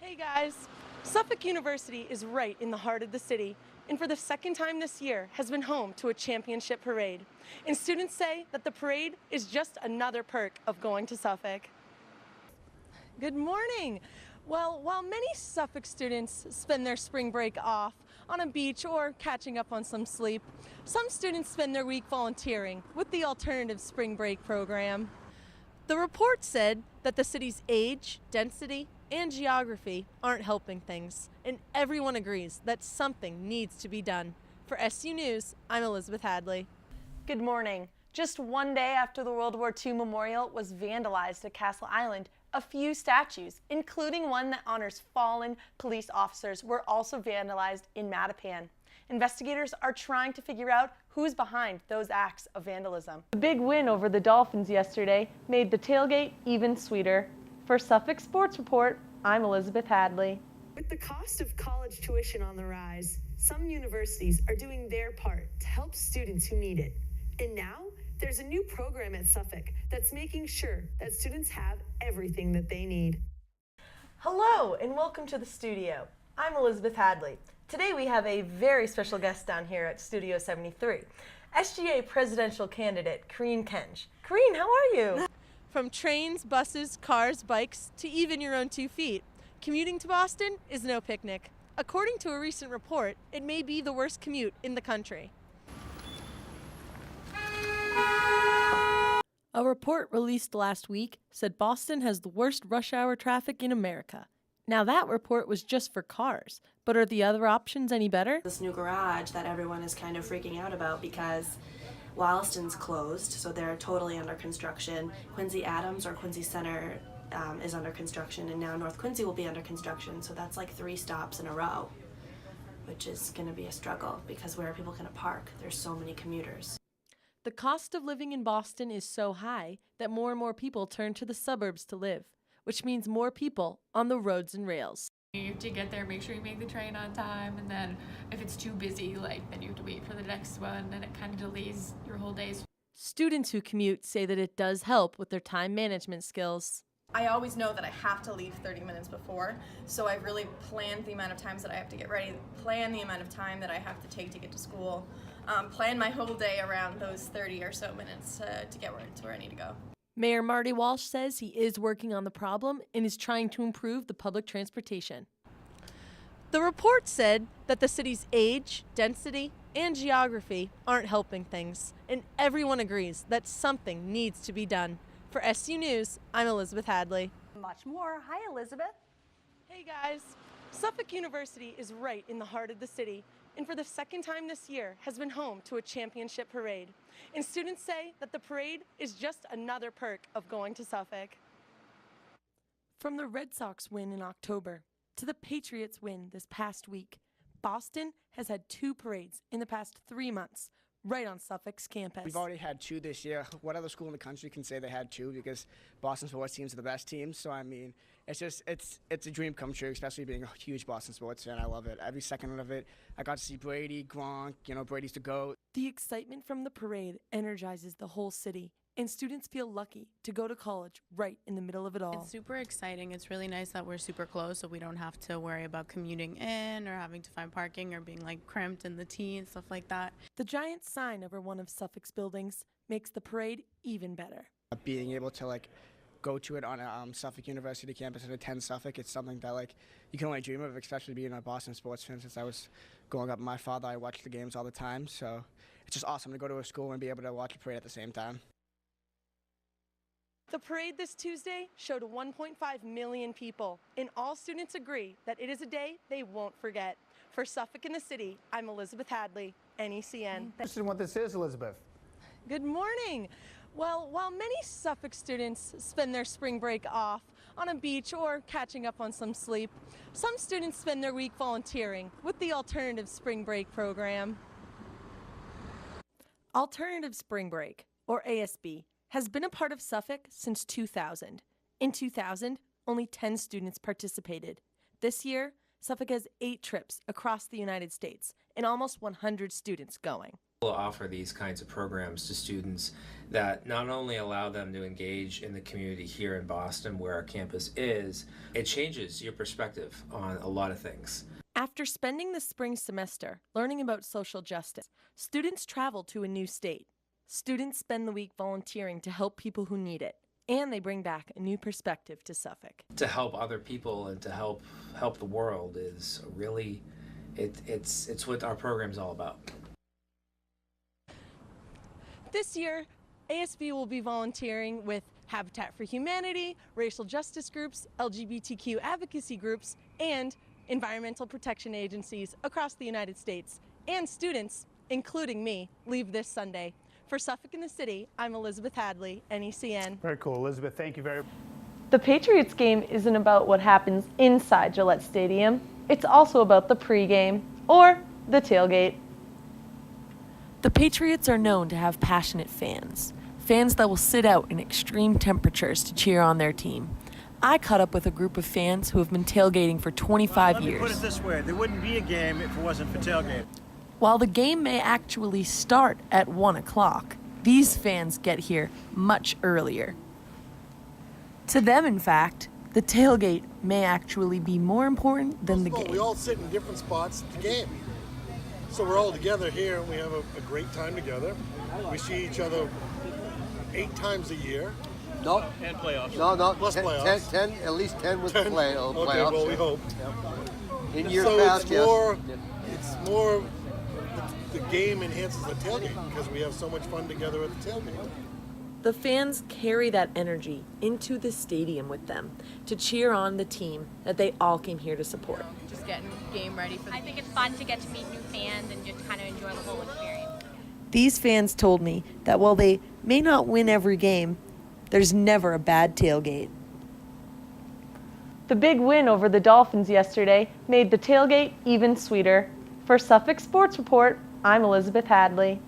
Hey guys, Suffolk University is right in the heart of the city, and for the second time this year has been home to a championship parade. And students say that the parade is just another perk of going to Suffolk. Good morning. Well, while many Suffolk students spend their spring break off on a beach or catching up on some sleep, some students spend their week volunteering with the alternative spring break program. The report said that the city's age, density, and geography aren't helping things, and everyone agrees that something needs to be done. For SU News, I'm Elizabeth Hadley. Good morning. Just one day after the World War II memorial was vandalized at Castle Island, a few statues, including one that honors fallen police officers, were also vandalized in Mattapan. Investigators are trying to figure out who's behind those acts of vandalism. The big win over the Dolphins yesterday made the tailgate even sweeter. For Suffolk Sports Report, I'm Elizabeth Hadley. With the cost of college tuition on the rise, some universities are doing their part to help students who need it. And now, there's a new program at Suffolk that's making sure that students have everything that they need. Hello and welcome to the studio. I'm Elizabeth Hadley. Today we have a very special guest down here at Studio 73, SGA presidential candidate Karine Kenj. Karine, how are you? From trains, buses, cars, bikes, to even your own 2 feet, commuting to Boston is no picnic. According to a recent report, it may be the worst commute in the country. A report released last week said Boston has the worst rush hour traffic in America. Now that report was just for cars, but are the other options any better? This new garage that everyone is kind of freaking out about because Wollaston's closed, so they're totally under construction. Quincy Adams or Quincy Center is under construction, and now North Quincy will be under construction, so that's like 3 stops in a row, which is going to be a struggle because where are people going to park? There's so many commuters. The cost of living in Boston is so high that more and more people turn to the suburbs to live, which means more people on the roads and rails. You have to get there, make sure you make the train on time, and then if it's too busy, then you have to wait for the next one, and it kind of delays your whole days. Students who commute say that it does help with their time management skills. I always know that I have to leave 30 minutes before, so I've really planned the amount of times that I have to get ready, plan the amount of time that I have to take to get to school, plan my whole day around those 30 or so minutes to get to where I need to go. Mayor Marty Walsh says he is working on the problem and is trying to improve the public transportation. The report said that the city's age, density, and geography aren't helping things, and everyone agrees that something needs to be done. For SU News, I'm Elizabeth Hadley. Much more. Hi, Elizabeth. Hey guys, Suffolk University is right in the heart of the city, and for the second time this year has been home to a championship parade. And students say that the parade is just another perk of going to Suffolk. From the Red Sox win in October to the Patriots win this past week, Boston has had 2 parades in the past 3 months, right on Suffolk's campus. We've already had 2 this year. What other school in the country can say they had 2? Because Boston sports teams are the best teams. So I mean, it's a dream come true, especially being a huge Boston sports fan. I love it. Every second of it. I got to see Brady, Gronk. Brady's the GOAT. The excitement from the parade energizes the whole city, and students feel lucky to go to college right in the middle of it all. It's super exciting. It's really nice that we're super close, so we don't have to worry about commuting in or having to find parking or being cramped in the T and stuff like that. The giant sign over one of Suffolk's buildings makes the parade even better. Being able to go to it on a Suffolk University campus and attend Suffolk, it's something that you can only dream of, especially being a Boston sports fan. Since I was growing up with my father, I watched the games all the time, so it's just awesome to go to a school and be able to watch a parade at the same time. The parade this Tuesday showed 1.5 million people, and all students agree that it is a day they won't forget. For Suffolk in the City, I'm Elizabeth Hadley, NECN. Interested in what this is, Elizabeth. Good morning. Well, while many Suffolk students spend their spring break off on a beach or catching up on some sleep, some students spend their week volunteering with the alternative spring break program. Alternative Spring Break, or ASB, has been a part of Suffolk since 2000. In 2000, only 10 students participated. This year, Suffolk has 8 trips across the United States and almost 100 students going. We'll offer these kinds of programs to students that not only allow them to engage in the community here in Boston where our campus is, it changes your perspective on a lot of things. After spending the spring semester learning about social justice, students travel to a new state. Students spend the week volunteering to help people who need it, and they bring back a new perspective to Suffolk. To help other people and to help the world is really, it's what our program's all about. This year, ASB will be volunteering with Habitat for Humanity, racial justice groups, LGBTQ advocacy groups, and environmental protection agencies across the United States. And students, including me, leave this Sunday. For Suffolk in the City, I'm Elizabeth Hadley, NECN. Very cool, Elizabeth. Thank you very much. The Patriots game isn't about what happens inside Gillette Stadium. It's also about the pregame, or the tailgate. The Patriots are known to have passionate fans that will sit out in extreme temperatures to cheer on their team. I caught up with a group of fans who have been tailgating for 25 years. Let me put it this way, there wouldn't be a game if it wasn't for tailgate. While the game may actually start at 1 o'clock, these fans get here much earlier. To them, in fact, the tailgate may actually be more important than the game. We all sit in different spots at the game. So we're all together here and we have a great time together. We see each other 8 times a year. No. And playoffs. No. Plus playoffs. 10, at least 10 with 10? playoffs. Okay, well, we hope. Yep. In years past, it's more the game enhances the tailgate because we have so much fun together at the tailgate. The fans carry that energy into the stadium with them to cheer on the team that they all came here to support. Just getting game ready for I think it's fun to get to meet new fans and just kind of enjoy the whole experience. These fans told me that while they may not win every game, there's never a bad tailgate. The big win over the Dolphins yesterday made the tailgate even sweeter. For Suffolk Sports Report, I'm Elizabeth Hadley.